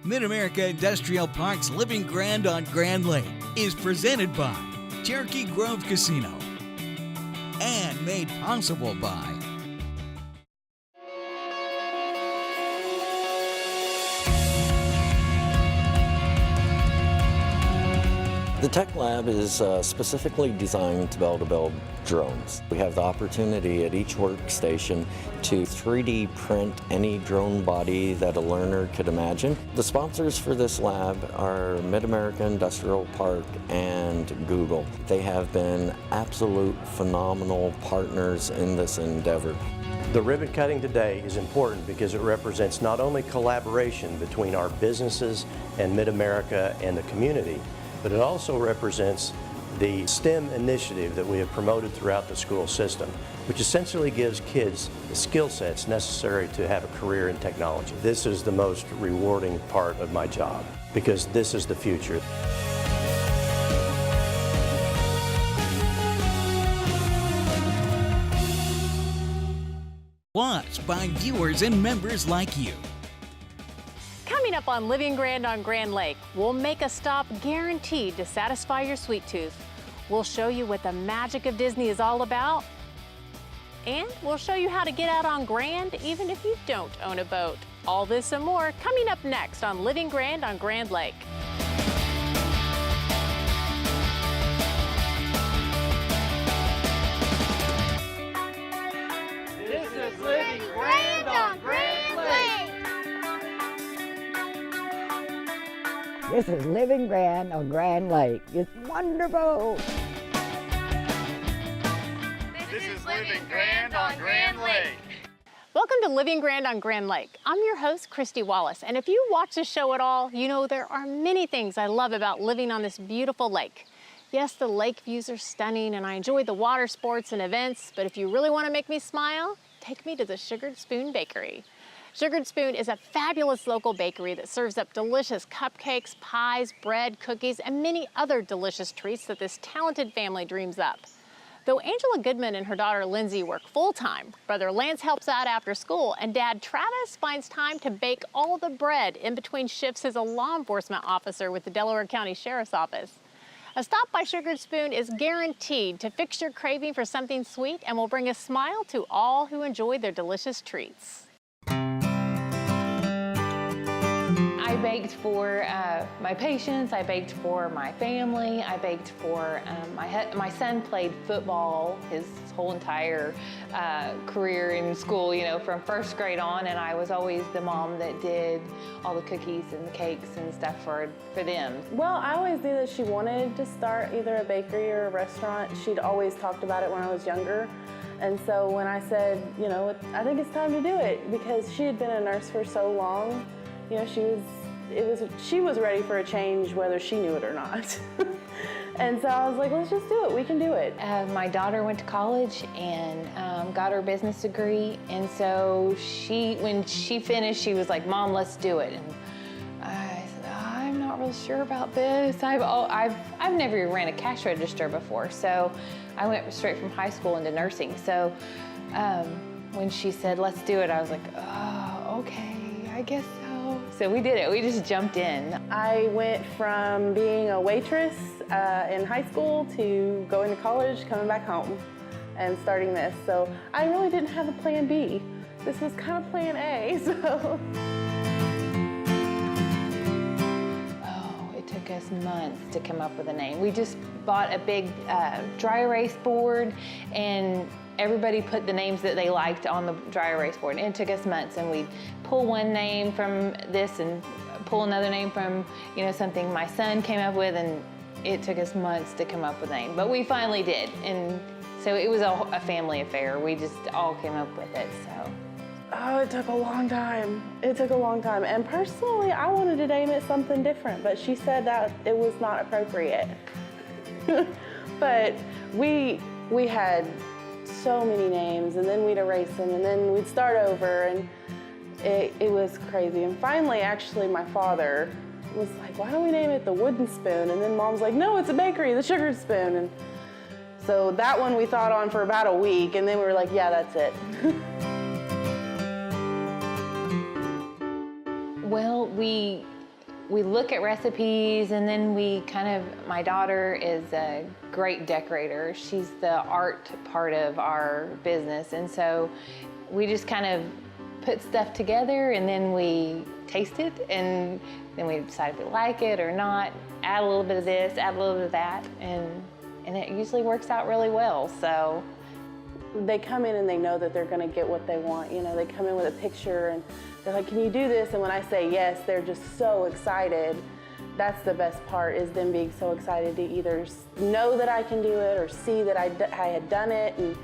Mid-America Industrial Park's Living Grand on Grand Lake is presented by Cherokee Grove Casino and made possible by The Tech Lab is specifically designed to be able to build drones. We have the opportunity at each workstation to 3D print any drone body that a learner could imagine. The sponsors for this lab are Mid-America Industrial Park and Google. They have been absolute phenomenal partners in this endeavor. The ribbon cutting today is important because it represents not only collaboration between our businesses and Mid-America and the community, but it also represents the STEM initiative that we have promoted throughout the school system, which essentially gives kids the skill sets necessary to have a career in technology. This is the most rewarding part of my job because this is the future. Watched by viewers and members like you. Coming up on Living Grand on Grand Lake, we'll make a stop guaranteed to satisfy your sweet tooth. We'll show you what the magic of Disney is all about. And we'll show you how to get out on Grand even if you don't own a boat. All this and more coming up next on Living Grand on Grand Lake. This is Living Grand on Grand Lake. This is Living Grand on Grand Lake. It's wonderful. This is Living Grand on Grand Lake. Welcome to Living Grand on Grand Lake. I'm your host, Kristi Wallace, and if you watch the show at all, you know there are many things I love about living on this beautiful lake. Yes, the lake views are stunning, and I enjoy the water sports and events, but if you really want to make me smile, take me to the Sugared Spoon Bakery. Sugared Spoon is a fabulous local bakery that serves up delicious cupcakes, pies, bread, cookies, and many other delicious treats that this talented family dreams up. Though Angela Goodman and her daughter Lindsay work full-time, brother Lance helps out after school, and dad Travis finds time to bake all the bread in between shifts as a law enforcement officer with the Delaware County Sheriff's Office. A stop by Sugared Spoon is guaranteed to fix your craving for something sweet and will bring a smile to all who enjoy their delicious treats. I baked for my patients, I baked for my family, I baked for, my son played football his whole entire career in school, you know, from first grade on, and I was always the mom that did all the cookies and the cakes and stuff for them. Well, I always knew that she wanted to start either a bakery or a restaurant. She'd always talked about it when I was younger. And so when I said, you know, I think it's time to do it, because she had been a nurse for so long, you know, she was ready for a change whether she knew it or not. And so I was like, let's just do it, we can do it. My daughter went to college and got her business degree, and so when she finished, she was like, Mom, let's do it. And I said, I'm not real sure about this. I've never even ran a cash register before, so I went straight from high school into nursing. So when she said, let's do it, I was like, oh, okay, I guess so. So we did it, we just jumped in. I went from being a waitress in high school to going to college, coming back home, and starting this. So I really didn't have a plan B. This was kind of plan A, so. Oh, it took us months to come up with a name. We just bought a big dry erase board, and everybody put the names that they liked on the dry erase board. And it took us months, and we'd pull one name from this and pull another name from, you know, something my son came up with, and it took us months to come up with a name. But we finally did, and so it was a family affair. We just all came up with it, so. Oh, it took a long time. It took a long time. And personally, I wanted to name it something different, but she said that it was not appropriate. But we had so many names, and then we'd erase them, and then we'd start over, and it was crazy. And finally, actually, my father was like, why don't we name it the Wooden Spoon? And then Mom's like, no, it's a bakery, the Sugared Spoon. And so that one we thought on for about a week, and then we were like, yeah, that's it. Well, we look at recipes, and then my daughter is a great decorator. She's the art part of our business, and so we just kind of put stuff together, and then we taste it, and then we decide if we like it or not, add a little bit of this, add a little bit of that, and it usually works out really well. So they come in and they know that they're going to get what they want. You know, they come in with a picture and they're like, can you do this? And when I say yes, they're just so excited. That's the best part, is them being so excited to either know that I can do it or see that I had done it. And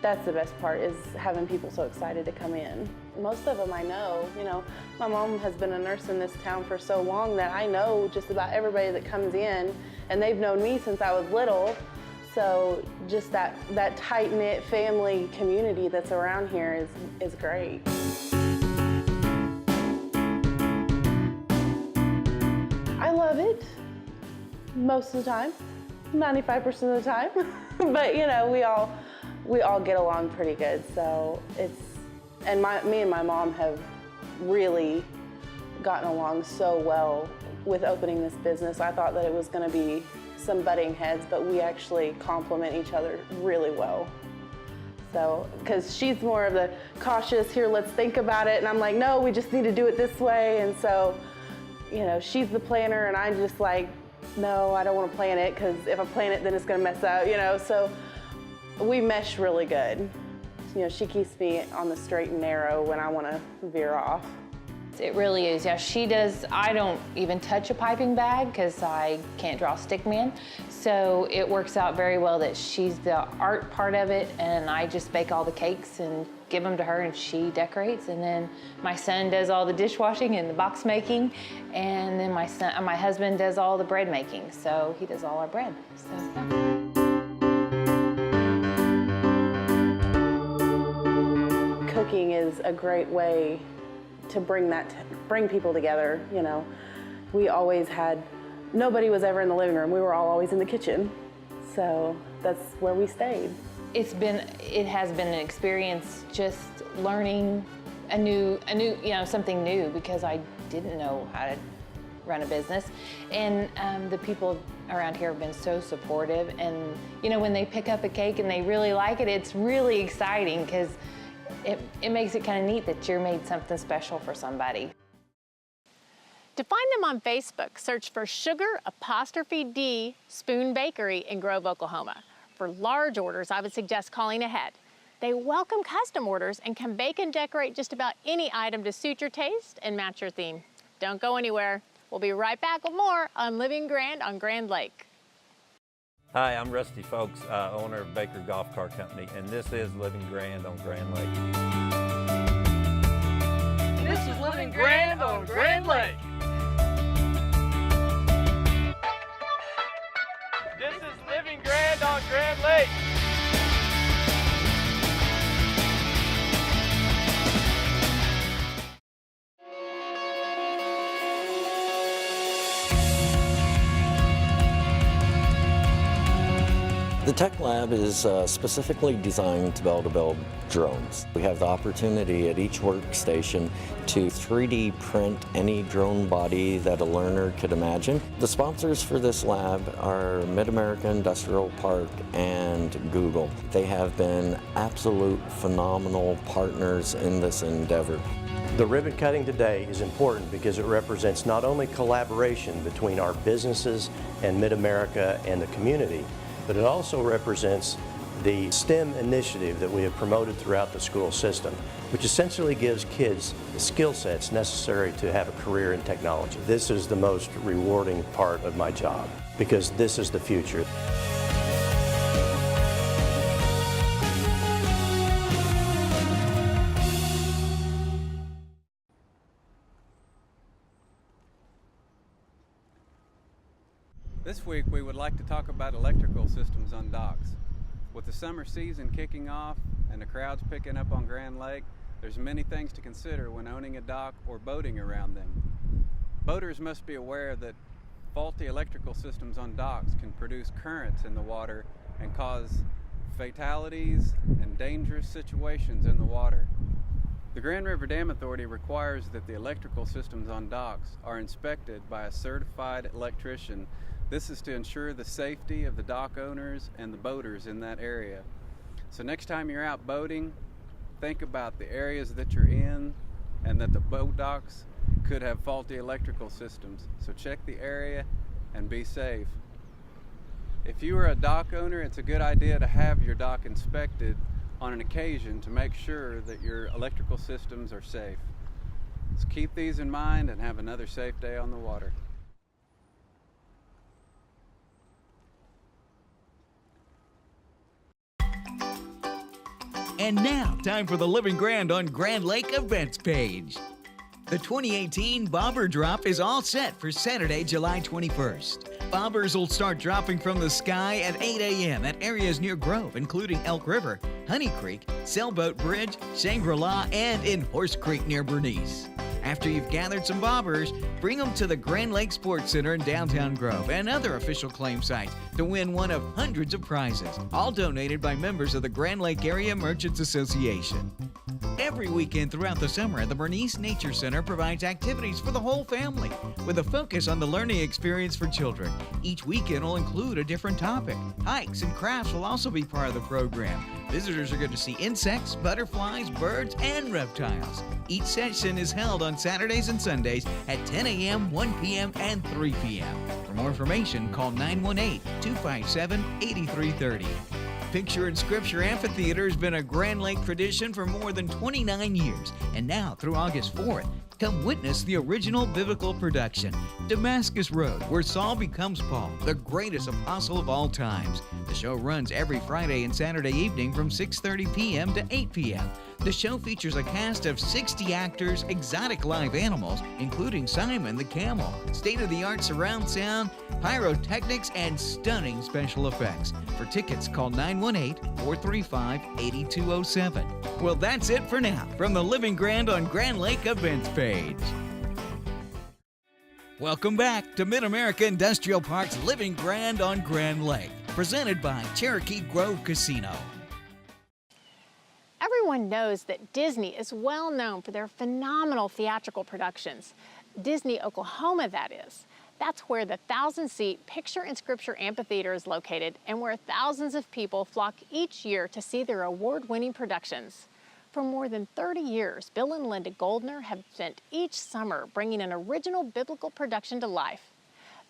that's the best part, is having people so excited to come in. Most of them I know. You know, my mom has been a nurse in this town for so long that I know just about everybody that comes in, and they've known me since I was little. So just that tight-knit family community that's around here is great. I love it most of the time, 95% of the time. But you know, we all get along pretty good. So me and my mom have really gotten along so well with opening this business. I thought that it was going to be some butting heads, but we actually complement each other really well. So, because she's more of the cautious, here, let's think about it, and I'm like, no, we just need to do it this way. And so, you know, she's the planner, and I'm just like, no, I don't want to plan it, because if I plan it, then it's going to mess up, you know. So we mesh really good. You know, she keeps me on the straight and narrow when I want to veer off. It really is. Yeah, she does. I don't even touch a piping bag because I can't draw stickman. So it works out very well that she's the art part of it, and I just bake all the cakes and give them to her, and she decorates. And then my son does all the dishwashing and the box making, and then my husband does all the bread making. So he does all our bread. So yeah. Cooking is a great way to bring people together. You know, we always had, nobody was ever in the living room. We were all always in the kitchen. So that's where we stayed. It has been an experience just learning a new, something new, because I didn't know how to run a business. And the people around here have been so supportive. And, you know, when they pick up a cake and they really like it, it's really exciting, because it makes it kind of neat that you're made something special for somebody. To find them on Facebook, search for Sugar_D Spoon Bakery in Grove, Oklahoma. For large orders, I would suggest calling ahead. They welcome custom orders and can bake and decorate just about any item to suit your taste and match your theme. Don't go anywhere. We'll be right back with more on Living Grand on Grand Lake. Hi, I'm Rusty Folks, owner of Baker Golf Car Company, and this is Living Grand on Grand Lake. This is Living Grand on Grand Lake. This is Living Grand on Grand Lake. The Tech Lab is specifically designed to build drones. We have the opportunity at each workstation to 3D print any drone body that a learner could imagine. The sponsors for this lab are Mid-America Industrial Park and Google. They have been absolute phenomenal partners in this endeavor. The ribbon cutting today is important because it represents not only collaboration between our businesses and Mid-America and the community, but it also represents the STEM initiative that we have promoted throughout the school system, which essentially gives kids the skill sets necessary to have a career in technology. This is the most rewarding part of my job, because this is the future. This week we would like to talk about electrical systems on docks. With the summer season kicking off and the crowds picking up on Grand Lake, there's many things to consider when owning a dock or boating around them. Boaters must be aware that faulty electrical systems on docks can produce currents in the water and cause fatalities and dangerous situations in the water. The Grand River Dam Authority requires that the electrical systems on docks are inspected by a certified electrician. This is to ensure the safety of the dock owners and the boaters in that area. So next time you're out boating, think about the areas that you're in and that the boat docks could have faulty electrical systems. So check the area and be safe. If you are a dock owner, it's a good idea to have your dock inspected on an occasion to make sure that your electrical systems are safe. So keep these in mind and have another safe day on the water. And now, time for the Living Grand on Grand Lake events page. The 2018 Bobber Drop is all set for Saturday, July 21st. Bobbers will start dropping from the sky at 8 a.m. at areas near Grove, including Elk River, Honey Creek, Sailboat Bridge, Shangri-La, and in Horse Creek near Bernice. After you've gathered some bobbers, bring them to the Grand Lake Sports Center in downtown Grove and other official claim sites to win one of hundreds of prizes, all donated by members of the Grand Lake Area Merchants Association. Every weekend throughout the summer, the Bernice Nature Center provides activities for the whole family with a focus on the learning experience for children. Each weekend will include a different topic. Hikes and crafts will also be part of the program. Visitors are going to see insects, butterflies, birds, and reptiles. Each session is held on Saturdays and Sundays at 10 a.m., 1 p.m., and 3 p.m. For more information, call 918-257-8330. Picture and Scripture Amphitheater has been a Grand Lake tradition for more than 29 years, and now through August 4th, come witness the original biblical production, Damascus Road, where Saul becomes Paul, the greatest apostle of all times. The show runs every Friday and Saturday evening from 6:30 p.m. to 8 p.m. The show features a cast of 60 actors, exotic live animals, including Simon the Camel, state-of-the-art surround sound, pyrotechnics, and stunning special effects. For tickets, call 918-435-8207. Well, that's it for now from the Living Grand on Grand Lake events page. Welcome back to Mid-America Industrial Park's Living Grand on Grand Lake, presented by Cherokee Grove Casino. Everyone knows that Disney is well known for their phenomenal theatrical productions. Disney Oklahoma, that is. That's where the 1,000-seat Picture and Scripture Amphitheater is located and where thousands of people flock each year to see their award-winning productions. For more than 30 years, Bill and Linda Goldner have spent each summer bringing an original biblical production to life.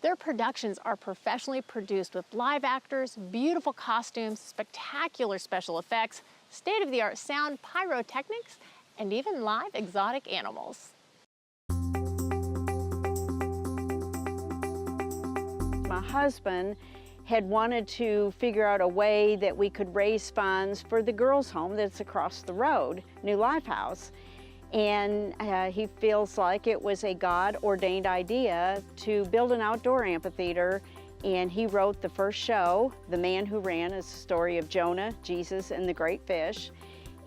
Their productions are professionally produced with live actors, beautiful costumes, spectacular special effects, state-of-the-art sound, pyrotechnics, and even live exotic animals. My husband had wanted to figure out a way that we could raise funds for the girls' home that's across the road, New Life House. And he feels like it was a God-ordained idea to build an outdoor amphitheater. And he wrote the first show, The Man Who Ran, is the story of Jonah, Jesus, and the great fish.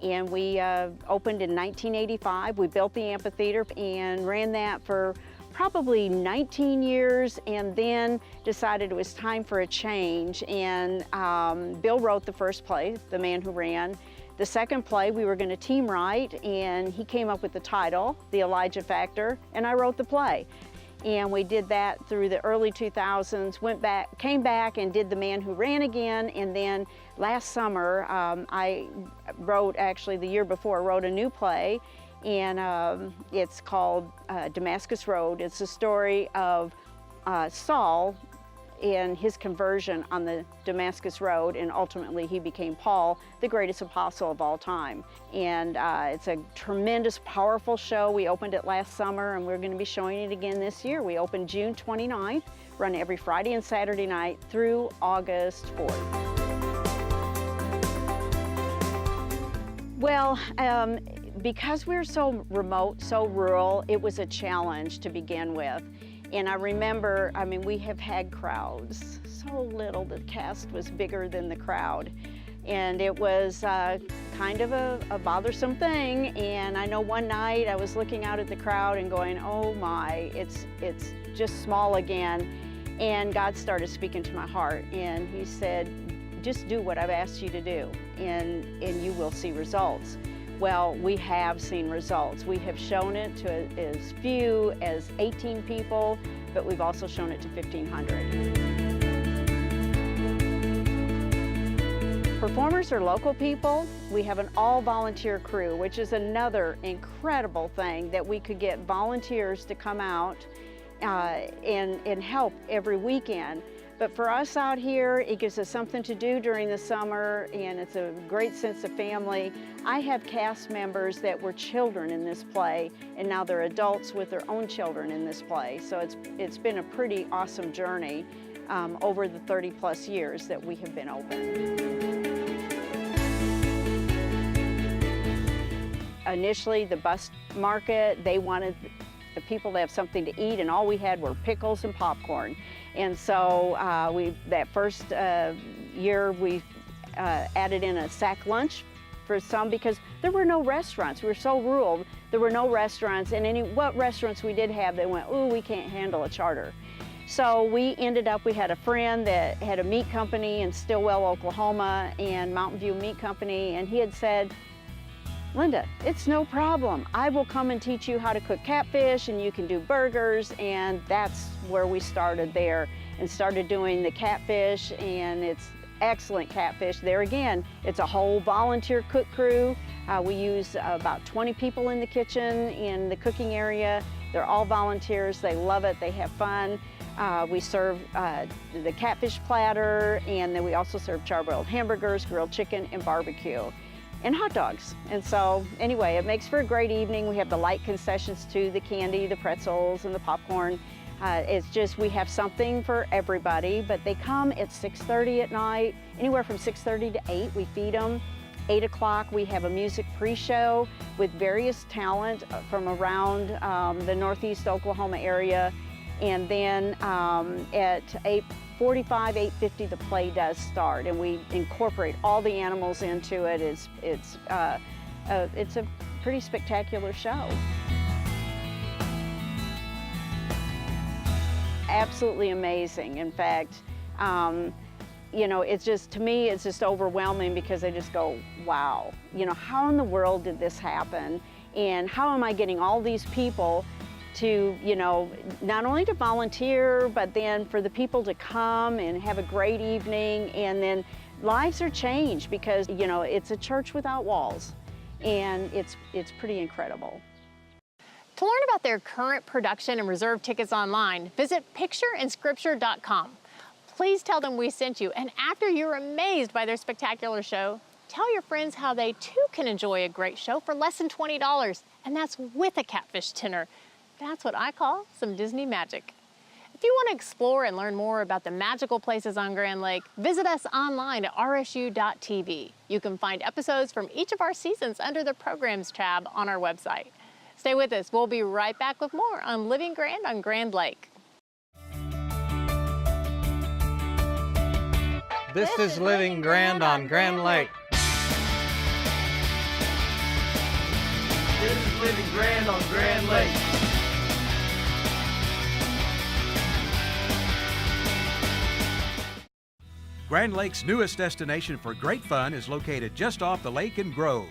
And we opened in 1985. We built the amphitheater and ran that for probably 19 years, and then decided it was time for a change. And Bill wrote the first play, The Man Who Ran. The second play we were going to team write, and he came up with the title, The Elijah Factor, and I wrote the play. And we did that through the early 2000s, came back and did The Man Who Ran again, and then last summer I wrote, actually the year before, I wrote a new play, and it's called Damascus Road. It's the story of Saul and his conversion on the Damascus Road, and ultimately he became Paul, the greatest apostle of all time. And it's a tremendous, powerful show. We opened it last summer, and we're going to be showing it again this year. We opened June 29th, run every Friday and Saturday night through August 4th. Well, because we're so remote, so rural, it was a challenge to begin with. And I remember, we have had crowds so little, the cast was bigger than the crowd. And it was kind of a bothersome thing. And I know one night I was looking out at the crowd and going, oh my, it's just small again. And God started speaking to my heart, and he said, just do what I've asked you to do, and you will see results. Well, we have seen results. We have shown it to as few as 18 people, but we've also shown it to 1,500. Performers are local people. We have an all-volunteer crew, which is another incredible thing, that we could get volunteers to come out and help every weekend. But for us out here, it gives us something to do during the summer, and it's a great sense of family. I have cast members that were children in this play, and now they're adults with their own children in this play. So it's been a pretty awesome journey over the 30+ years that we have been open. Initially, the bus market, they wanted the people to have something to eat, and all we had were pickles and popcorn. And so that first year we added in a sack lunch for some, because there were no restaurants. We were so rural, there were no restaurants, and what restaurants we did have, they went, ooh, we can't handle a charter. So we ended up, we had a friend that had a meat company in Stillwell, Oklahoma, and Mountain View Meat Company, and he had said, Linda, it's no problem. I will come and teach you how to cook catfish, and you can do burgers. And that's where we started there, and started doing the catfish, and it's excellent catfish. There again, it's a whole volunteer cook crew. We use about 20 people in the kitchen, in the cooking area. They're all volunteers. They love it. They have fun. We serve the catfish platter, and then we also serve charbroiled hamburgers, grilled chicken, and barbecue, and hot dogs. And so anyway, it makes for a great evening. We have the light concessions too, the candy, the pretzels, and the popcorn. It's just, we have something for everybody, but they come at 6:30 at night, anywhere from 6:30 to 8, we feed them. 8 o'clock, we have a music pre-show with various talent from around the Northeast Oklahoma area. And then at 8:45, 8:50, the play does start, and we incorporate all the animals into it. It's a pretty spectacular show. Absolutely amazing. In fact, you know, it's just, to me, it's just overwhelming, because I just go, wow, you know, how in the world did this happen? And how am I getting all these people to, you know, not only to volunteer, but then for the people to come and have a great evening, and then lives are changed, because, you know, it's a church without walls, and it's pretty incredible. To learn about their current production and reserve tickets online, visit pictureandscripture.com. Please tell them we sent you, and after you're amazed by their spectacular show, tell your friends how they too can enjoy a great show for less than $20, and that's with a catfish dinner. That's what I call some Disney magic. If you want to explore and learn more about the magical places on Grand Lake, visit us online at rsu.tv. You can find episodes from each of our seasons under the Programs tab on our website. Stay with us. We'll be right back with more on Living Grand on Grand Lake. This is Living Grand on Grand Lake. This is Living Grand on Grand Lake. Grand Lake's newest destination for great fun is located just off the lake in Grove.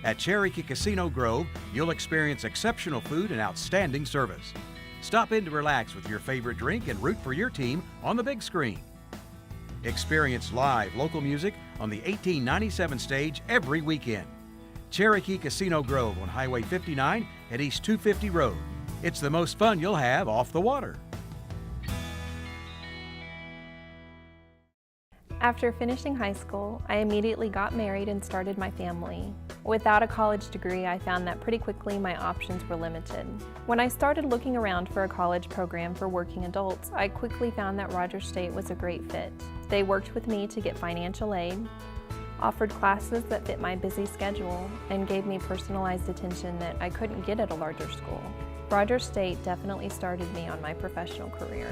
At Cherokee Casino Grove, you'll experience exceptional food and outstanding service. Stop in to relax with your favorite drink and root for your team on the big screen. Experience live local music on the 1897 stage every weekend. Cherokee Casino Grove on Highway 59 at East 250 Road. It's the most fun you'll have off the water. After finishing high school, I immediately got married and started my family. Without a college degree, I found that pretty quickly my options were limited. When I started looking around for a college program for working adults, I quickly found that Rogers State was a great fit. They worked with me to get financial aid, offered classes that fit my busy schedule, and gave me personalized attention that I couldn't get at a larger school. Rogers State definitely started me on my professional career.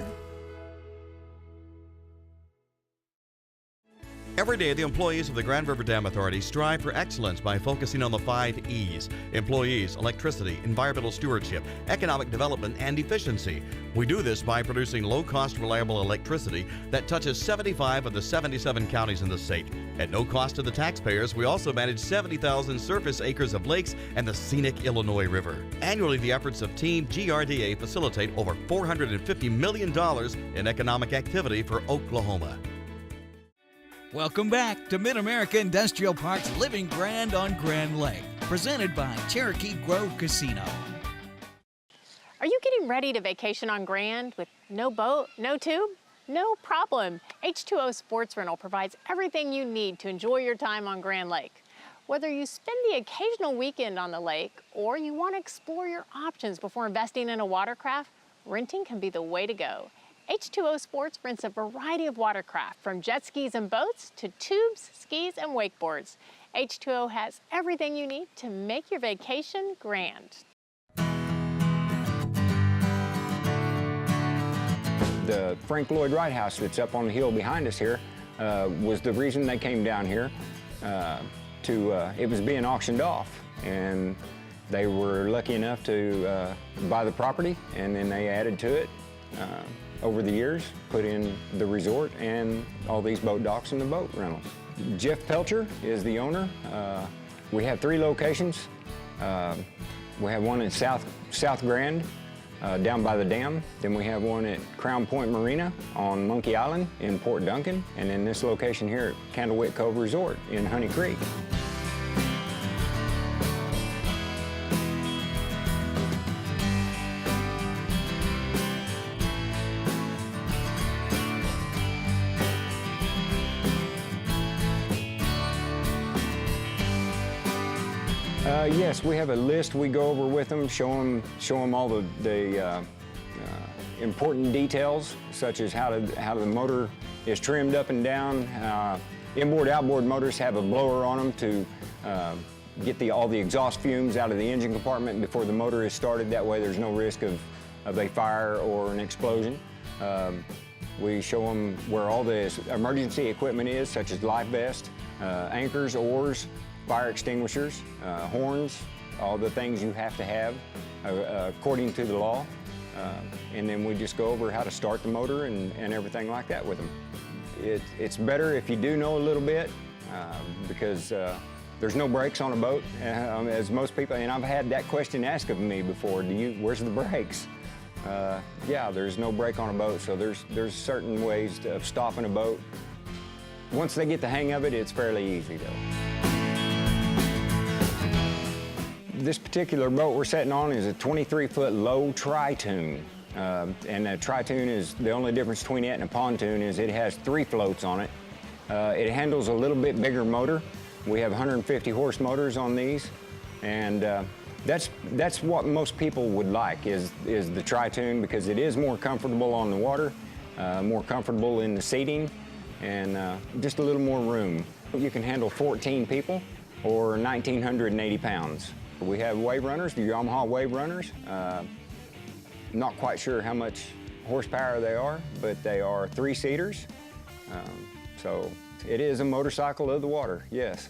Every day, the employees of the Grand River Dam Authority strive for excellence by focusing on the 5 E's: employees, electricity, environmental stewardship, economic development, and efficiency. We do this by producing low-cost, reliable electricity that touches 75 of the 77 counties in the state. At no cost to the taxpayers, we also manage 70,000 surface acres of lakes and the scenic Illinois River. Annually, the efforts of Team GRDA facilitate over $450 million in economic activity for Oklahoma. Welcome back to Mid-America Industrial Park's Living Grand on Grand Lake, presented by Cherokee Grove Casino. Are you getting ready to vacation on Grand with no boat, no tube? No problem. H2O Sports Rental provides everything you need to enjoy your time on Grand Lake. Whether you spend the occasional weekend on the lake or you want to explore your options before investing in a watercraft, renting can be the way to go. H2O Sports rents a variety of watercraft, from jet skis and boats to tubes, skis, and wakeboards. H2O has everything you need to make your vacation grand. The Frank Lloyd Wright House that's up on the hill behind us here was the reason they came down here. It was being auctioned off, and they were lucky enough to buy the property, and then they added to it over the years, put in the resort and all these boat docks and the boat rentals. Jeff Pelcher is the owner. We have 3 locations. We have one in South Grand, down by the dam. Then we have one at Crown Point Marina on Monkey Island in Port Duncan, and then this location here at Candlewick Cove Resort in Honey Creek. Yes, we have a list we go over with them, show them all the important details, such as how the motor is trimmed up and down. Inboard, outboard motors have a blower on them to get all the exhaust fumes out of the engine compartment before the motor is started. That way there's no risk of a fire or an explosion. We show them where all the emergency equipment is, such as life vest, anchors, oars, fire extinguishers, horns, all the things you have to have according to the law. And then we just go over how to start the motor and everything like that with them. It's better if you do know a little bit because there's no brakes on a boat, as most people, and I've had that question asked of me before, where's the brakes? Yeah, there's no brake on a boat, so there's certain ways of stopping a boat. Once they get the hang of it, it's fairly easy though. This particular boat we're sitting on is a 23-foot low tri-tune. And a tri-tune is the only difference between it and a pontoon is it has 3 floats on it. It handles a little bit bigger motor. We have 150 horse motors on these, and that's what most people would like is the tri-tune, because it is more comfortable on the water, more comfortable in the seating, and just a little more room. You can handle 14 people or 1,980 pounds. We have wave runners, the Yamaha wave runners. Not quite sure how much horsepower they are, but they are 3-seaters. So it is a motorcycle of the water, yes.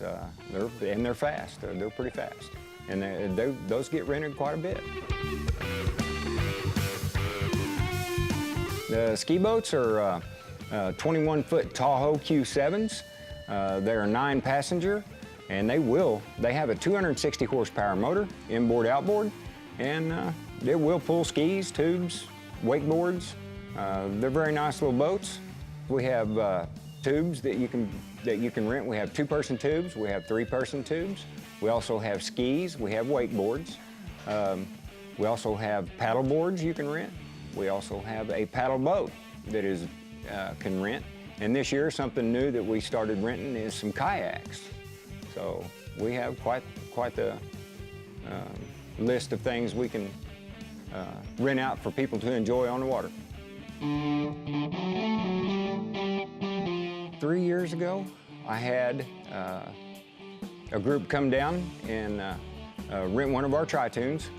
They're fast, they're pretty fast. And those get rented quite a bit. The ski boats are 21-foot Tahoe Q7s. They're 9-passenger. And they have a 260 horsepower motor, inboard, outboard, and they will pull skis, tubes, wakeboards. They're very nice little boats. We have tubes that you can rent. We have 2-person tubes, we have 3-person tubes. We also have skis, we have wakeboards. We also have paddle boards you can rent. We also have a paddle boat that can rent. And this year, something new that we started renting is some kayaks. So we have quite the list of things we can rent out for people to enjoy on the water. 3 years ago, I had a group come down and rent one of our tri-tunes.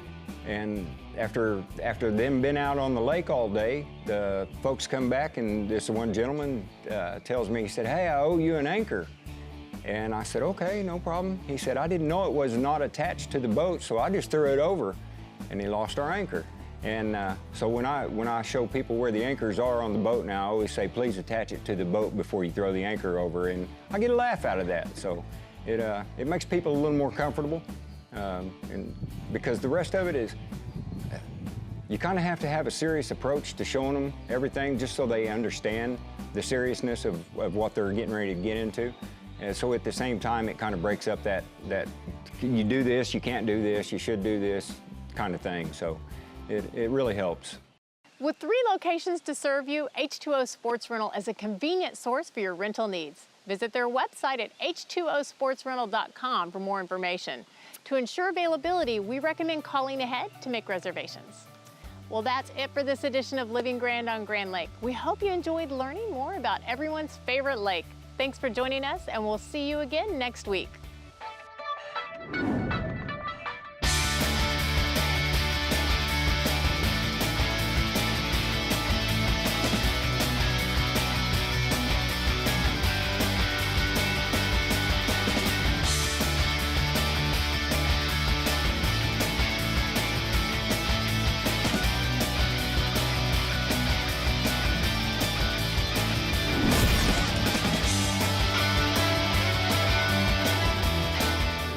And after them been out on the lake all day, the folks come back, and this one gentleman tells me, he said, "Hey, I owe you an anchor." And I said, "Okay, no problem." He said, "I didn't know it was not attached to the boat, so I just threw it over." And he lost our anchor. And so when I show people where the anchors are on the boat now, I always say, please attach it to the boat before you throw the anchor over, and I get a laugh out of that. So it makes people a little more comfortable, and because the rest of it is, you kind of have to have a serious approach to showing them everything just so they understand the seriousness of what they're getting ready to get into. And so at the same time, it kind of breaks up that you do this, you can't do this, you should do this kind of thing. So it really helps. With 3 locations to serve you, H2O Sports Rental is a convenient source for your rental needs. Visit their website at h2osportsrental.com for more information. To ensure availability, we recommend calling ahead to make reservations. Well, that's it for this edition of Living Grand on Grand Lake. We hope you enjoyed learning more about everyone's favorite lake. Thanks for joining us, and we'll see you again next week.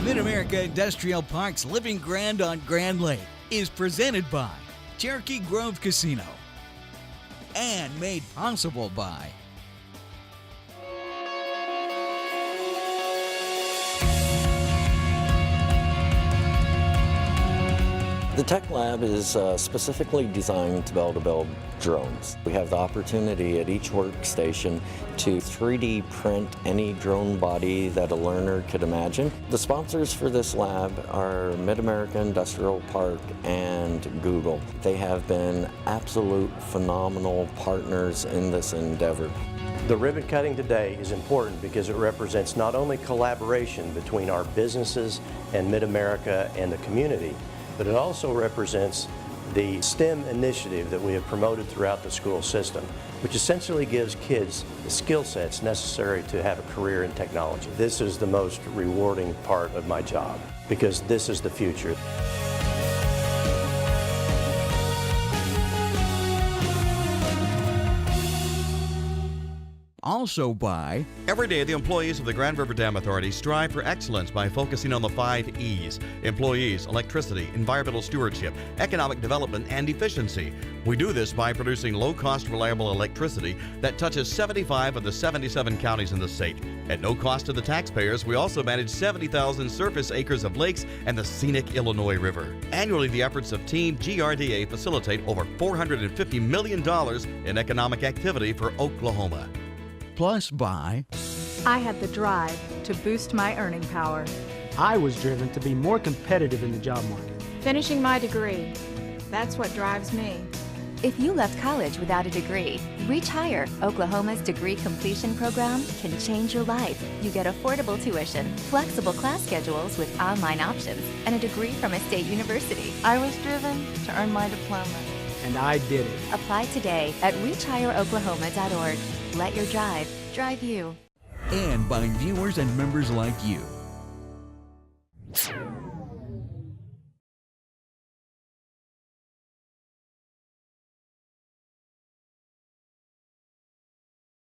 Mid-America Industrial Park's Living Grand on Grand Lake is presented by Cherokee Grove Casino and made possible by The Tech Lab is specifically designed to be able to build drones. We have the opportunity at each workstation to 3D print any drone body that a learner could imagine. The sponsors for this lab are Mid-America Industrial Park and Google. They have been absolute phenomenal partners in this endeavor. The ribbon cutting today is important because it represents not only collaboration between our businesses and Mid-America and the community, but it also represents the STEM initiative that we have promoted throughout the school system, which essentially gives kids the skill sets necessary to have a career in technology. This is the most rewarding part of my job because this is the future. Also by Every day, the employees of the Grand River Dam Authority strive for excellence by focusing on the 5 E's: employees, electricity, environmental stewardship, economic development, and efficiency. We do this by producing low-cost, reliable electricity that touches 75 of the 77 counties in the state. At no cost to the taxpayers, we also manage 70,000 surface acres of lakes and the scenic Illinois River. Annually, the efforts of Team GRDA facilitate over $450 million in economic activity for Oklahoma. Plus by I had the drive to boost my earning power. I was driven to be more competitive in the job market. Finishing my degree, that's what drives me. If you left college without a degree, Reach Higher, Oklahoma's degree completion program, can change your life. You get affordable tuition, flexible class schedules with online options, and a degree from a state university. I was driven to earn my diploma. And I did it. Apply today at reachhigheroklahoma.org. Let your drive you. And by viewers and members like you.